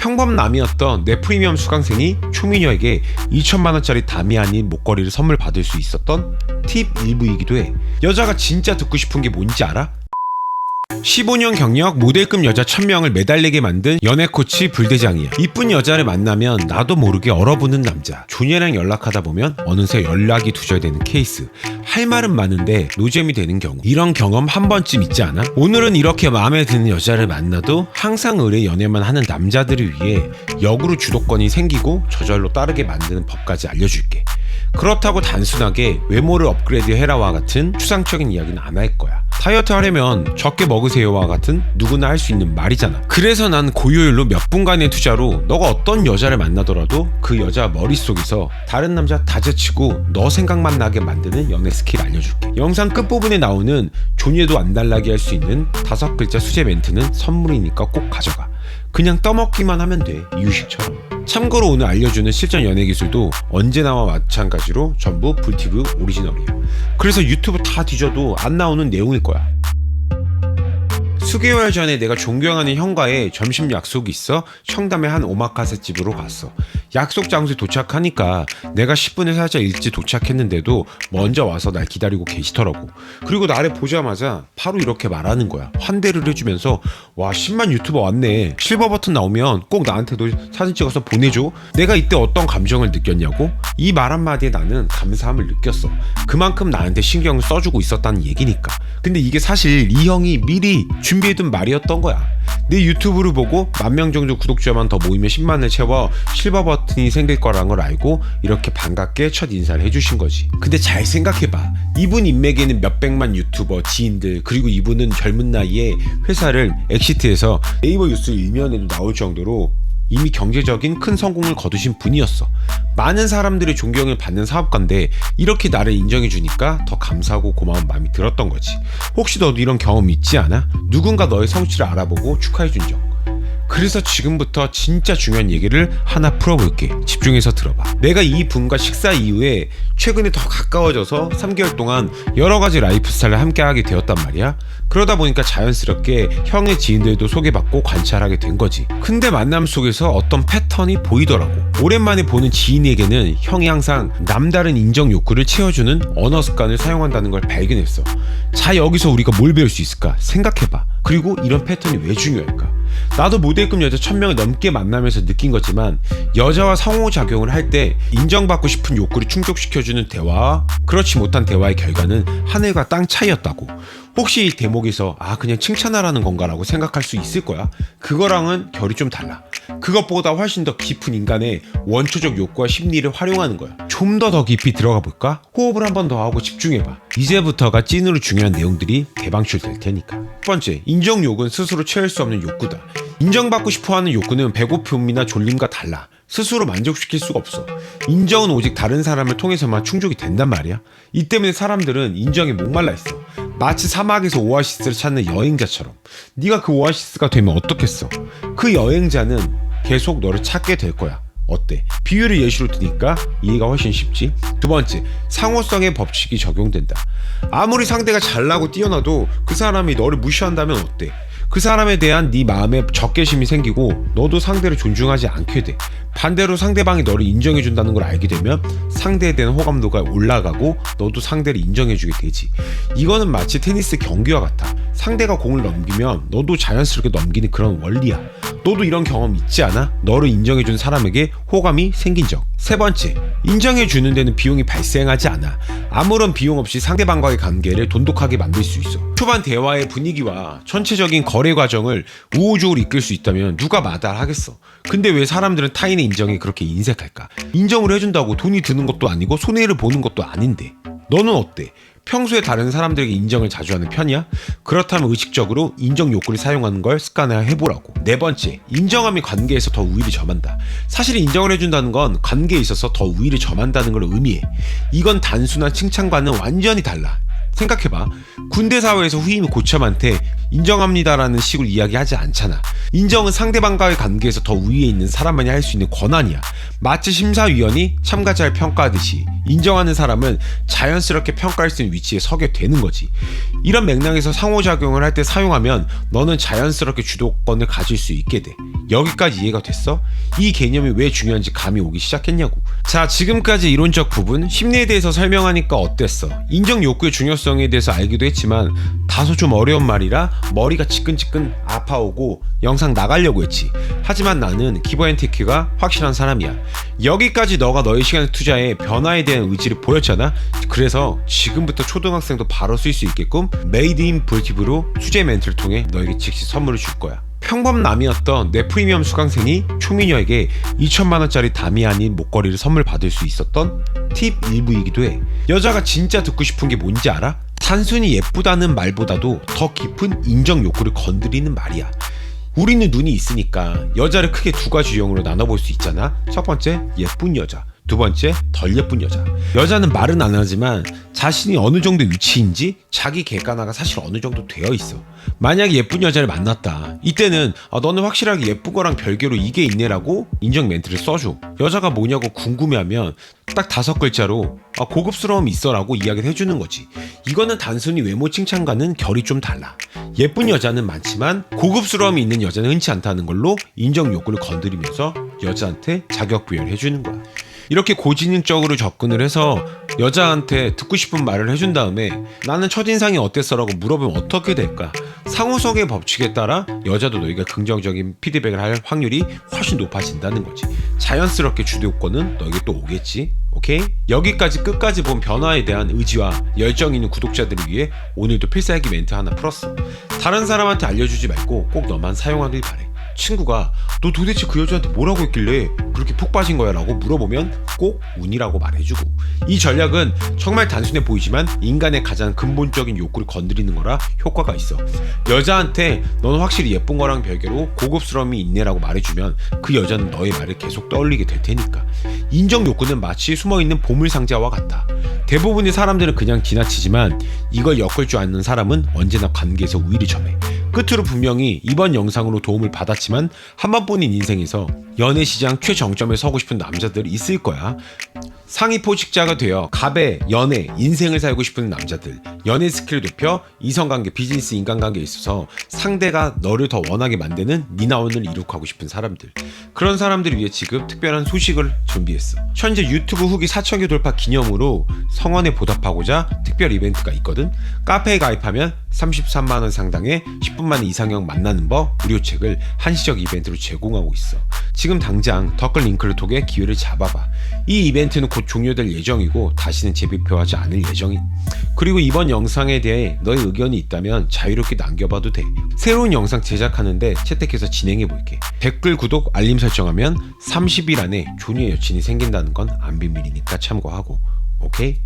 평범남이었던 내 프리미엄 수강생이 초미녀에게 2천만원짜리 담이 아닌 목걸이를 선물 받을 수 있었던 팁 일부이기도 해. 여자가 진짜 듣고 싶은 게 뭔지 알아? 15년 경력 모델급 여자 1000명을 매달리게 만든 연애 코치 불대장이야. 이쁜 여자를 만나면 나도 모르게 얼어붙는 남자. 조녀랑 연락하다 보면 어느새 연락이 두절되는 케이스. 할 말은 많은데 노잼이 되는 경우. 이런 경험 한 번쯤 있지 않아? 오늘은 이렇게 마음에 드는 여자를 만나도 항상 의뢰 연애만 하는 남자들을 위해 역으로 주도권이 생기고 저절로 따르게 만드는 법까지 알려줄게. 그렇다고 단순하게 외모를 업그레이드 해라와 같은 추상적인 이야기는 안 할 거야. 다이어트 하려면 적게 먹으세요와 같은 누구나 할 수 있는 말이잖아. 그래서 난 고효율로 몇 분간의 투자로 너가 어떤 여자를 만나더라도 그 여자 머릿속에서 다른 남자 다 제치고 너 생각만 나게 만드는 연애 스킬 알려줄게. 영상 끝부분에 나오는 존예도 안 달라게 할 수 있는 5글자 수제 멘트는 선물이니까 꼭 가져가. 그냥 떠먹기만 하면 돼. 이유식처럼. 참고로 오늘 알려주는 실전 연애 기술도 언제나와 마찬가지로 전부 불티브 오리지널이야. 그래서 유튜브 다 뒤져도 안 나오는 내용일 거야. 수개월 전에 내가 존경하는 형과의 점심 약속이 있어 청담의 한 오마카세 집으로 갔어. 약속 장소에 도착하니까 내가 10분에 살짝 일찍 도착했는데도 먼저 와서 날 기다리고 계시더라고. 그리고 나를 보자마자 바로 이렇게 말하는 거야. 환대를 해주면서 와 10만 유튜버 왔네. 실버 버튼 나오면 꼭 나한테도 사진 찍어서 보내줘. 내가 이때 어떤 감정을 느꼈냐고? 이 말 한마디에 나는 감사함을 느꼈어. 그만큼 나한테 신경을 써주고 있었다는 얘기니까. 근데 이게 사실 이 형이 미리 준비해둔 말이었던 거야. 내 유튜브를 보고 10,000명 정도 구독자만 더 모이면 10만을 채워 실버 버튼이 생길 거라는 걸 알고 이렇게 반갑게 첫 인사를 해주신 거지. 근데 잘 생각해봐. 이분 인맥에는 몇백만 유튜버, 지인들, 그리고 이분은 젊은 나이에 회사를 엑시트해서 네이버 뉴스 일면에도 나올 정도로 이미 경제적인 큰 성공을 거두신 분이었어. 많은 사람들의 존경을 받는 사업가인데 이렇게 나를 인정해주니까 더 감사하고 고마운 마음이 들었던 거지. 혹시 너도 이런 경험 있지 않아? 누군가 너의 성취를 알아보고 축하해준 적. 그래서 지금부터 진짜 중요한 얘기를 하나 풀어볼게. 집중해서 들어봐. 내가 이 분과 식사 이후에 최근에 더 가까워져서 3개월 동안 여러 가지 라이프 스타일을 함께 하게 되었단 말이야. 그러다 보니까 자연스럽게 형의 지인들도 소개받고 관찰하게 된 거지. 근데 만남 속에서 어떤 패턴이 보이더라고. 오랜만에 보는 지인에게는 형이 항상 남다른 인정 욕구를 채워주는 언어 습관을 사용한다는 걸 발견했어. 자, 여기서 우리가 뭘 배울 수 있을까? 생각해봐. 그리고 이런 패턴이 왜 중요할까? 나도 모델급 여자 1000명을 넘게 만나면서 느낀 거지만 여자와 상호작용을 할 때 인정받고 싶은 욕구를 충족시켜주는 대화와 그렇지 못한 대화의 결과는 하늘과 땅 차이였다고. 혹시 이 대목에서 그냥 칭찬하라는 건가 라고 생각할 수 있을 거야. 그거랑은 결이 좀 달라. 그것보다 훨씬 더 깊은 인간의 원초적 욕구와 심리를 활용하는 거야. 좀 더 깊이 들어가 볼까? 호흡을 한 번 더 하고 집중해봐. 이제부터가 찐으로 중요한 내용들이 대방출 될 테니까. 첫 번째, 인정욕은 스스로 채울 수 없는 욕구다. 인정받고 싶어하는 욕구는 배고픔이나 졸림과 달라. 스스로 만족시킬 수가 없어. 인정은 오직 다른 사람을 통해서만 충족이 된단 말이야. 이 때문에 사람들은 인정에 목말라 있어. 마치 사막에서 오아시스를 찾는 여행자처럼. 네가 그 오아시스가 되면 어떻겠어? 그 여행자는 계속 너를 찾게 될 거야. 어때? 비유를 예시로 드니까 이해가 훨씬 쉽지? 두 번째, 상호성의 법칙이 적용된다. 아무리 상대가 잘나고 뛰어나도 그 사람이 너를 무시한다면 어때? 그 사람에 대한 네 마음에 적개심이 생기고 너도 상대를 존중하지 않게 돼. 반대로 상대방이 너를 인정해준다는 걸 알게 되면 상대에 대한 호감도가 올라가고 너도 상대를 인정해주게 되지. 이거는 마치 테니스 경기와 같아. 상대가 공을 넘기면 너도 자연스럽게 넘기는 그런 원리야. 너도 이런 경험 있지 않아? 너를 인정해준 사람에게 호감이 생긴 적. 세 번째, 인정해주는 데는 비용이 발생하지 않아. 아무런 비용 없이 상대방과의 관계를 돈독하게 만들 수 있어. 초반 대화의 분위기와 전체적인 거래 과정을 우호적으로 이끌 수 있다면 누가 마다하겠어. 근데 왜 사람들은 타인의 인정에 그렇게 인색할까? 인정을 해준다고 돈이 드는 것도 아니고 손해를 보는 것도 아닌데. 너는 어때? 평소에 다른 사람들에게 인정을 자주 하는 편이야? 그렇다면 의식적으로 인정 욕구를 사용하는 걸 습관화해보라고. 네 번째, 인정함이 관계에서 더 우위를 점한다. 사실 인정을 해준다는 건 관계에 있어서 더 우위를 점한다는 걸 의미해. 이건 단순한 칭찬과는 완전히 달라. 생각해봐. 군대 사회에서 후임이 고참한테 인정합니다라는 식으로 이야기하지 않잖아. 인정은 상대방과의 관계에서 더 위에 있는 사람만이 할 수 있는 권한이야. 마치 심사위원이 참가자를 평가하듯이 인정하는 사람은 자연스럽게 평가할 수 있는 위치에 서게 되는 거지. 이런 맥락에서 상호작용을 할 때 사용하면 너는 자연스럽게 주도권을 가질 수 있게 돼. 여기까지 이해가 됐어? 이 개념이 왜 중요한지 감이 오기 시작했냐고. 자, 지금까지 이론적 부분, 심리에 대해서 설명하니까 어땠어? 인정 욕구의 중요성에 대해서 알기도 했지만 다소 좀 어려운 말이라 머리가 지끈지끈 아파오고 영상 나가려고 했지. 하지만 나는 기브앤테이크가 확실한 사람이야. 여기까지 너가 너의 시간을 투자해 변화에 대한 의지를 보였잖아. 그래서 지금부터 초등학생도 바로 쓸 수 있게끔 메이드 인 브리티브로 수제 멘트를 통해 너에게 즉시 선물을 줄 거야. 평범남이었던 내 프리미엄 수강생이 초미녀에게 2천만원짜리 다미 아닌 목걸이를 선물 받을 수 있었던 팁 일부이기도 해. 여자가 진짜 듣고 싶은 게 뭔지 알아? 단순히 예쁘다는 말보다도 더 깊은 인정 욕구를 건드리는 말이야. 우리는 눈이 있으니까 여자를 크게 두 가지 유형으로 나눠볼 수 있잖아. 첫 번째, 예쁜 여자. 두 번째, 덜 예쁜 여자. 여자는 말은 안 하지만 자신이 어느 정도 위치인지 자기 객관화가 사실 어느 정도 되어 있어. 만약에 예쁜 여자를 만났다. 이때는 너는 확실하게 예쁜 거랑 별개로 이게 있네라고 인정 멘트를 써줘. 여자가 뭐냐고 궁금해하면 딱 5글자로 고급스러움이 있어라고 이야기를 해주는 거지. 이거는 단순히 외모 칭찬과는 결이 좀 달라. 예쁜 여자는 많지만 고급스러움이 있는 여자는 흔치 않다는 걸로 인정 욕구를 건드리면서 여자한테 자격 부여를 해주는 거야. 이렇게 고지능적으로 접근을 해서 여자한테 듣고 싶은 말을 해준 다음에 나는 첫인상이 어땠어? 라고 물어보면 어떻게 될까? 상호성의 법칙에 따라 여자도 너희가 긍정적인 피드백을 할 확률이 훨씬 높아진다는 거지. 자연스럽게 주도권은 너에게 또 오겠지. 오케이? 여기까지 끝까지 본 변화에 대한 의지와 열정 있는 구독자들을 위해 오늘도 필살기 멘트 하나 풀었어. 다른 사람한테 알려주지 말고 꼭 너만 사용하길 바래. 친구가 너 도대체 그 여자한테 뭐라고 했길래 그렇게 푹 빠진 거야? 라고 물어보면 꼭 운이라고 말해주고. 이 전략은 정말 단순해 보이지만 인간의 가장 근본적인 욕구를 건드리는 거라 효과가 있어. 여자한테 너는 확실히 예쁜 거랑 별개로 고급스러움이 있네 라고 말해주면 그 여자는 너의 말을 계속 떠올리게 될 테니까. 인정 욕구는 마치 숨어있는 보물상자와 같다. 대부분의 사람들은 그냥 지나치지만 이걸 엮을 줄 아는 사람은 언제나 관계에서 우위를 점해. 끝으로 분명히 이번 영상으로 도움을 받았지만 한 번뿐인 인생에서 연애 시장 최정점에 서고 싶은 남자들이 있을 거야. 상위 포식자가 되어 갑의 연애, 인생을 살고 싶은 남자들, 연애 스킬을 높여 이성관계, 비즈니스, 인간관계에 있어서 상대가 너를 더 원하게 만드는 니나온을 이룩하고 싶은 사람들. 그런 사람들을 위해 지금 특별한 소식을 준비했어. 현재 유튜브 후기 4,000개 돌파 기념으로 성원에 보답하고자 특별 이벤트가 있거든. 카페에 가입하면 33만원 상당의 10분 만에 이상형 만나는 법 무료책을 한시적 이벤트로 제공하고 있어. 지금 당장 댓글 링크를 통해 기회를 잡아봐. 이 이벤트는 곧 종료될 예정이고 다시는 재발표하지 않을 예정이. 그리고 이번 영상에 대해 너의 의견이 있다면 자유롭게 남겨봐도 돼. 새로운 영상 제작하는데 채택해서 진행해볼게. 댓글, 구독, 알림 설정하면 30일 안에 조니의 여친이 생긴다는 건 안 비밀이니까 참고하고. 오케이?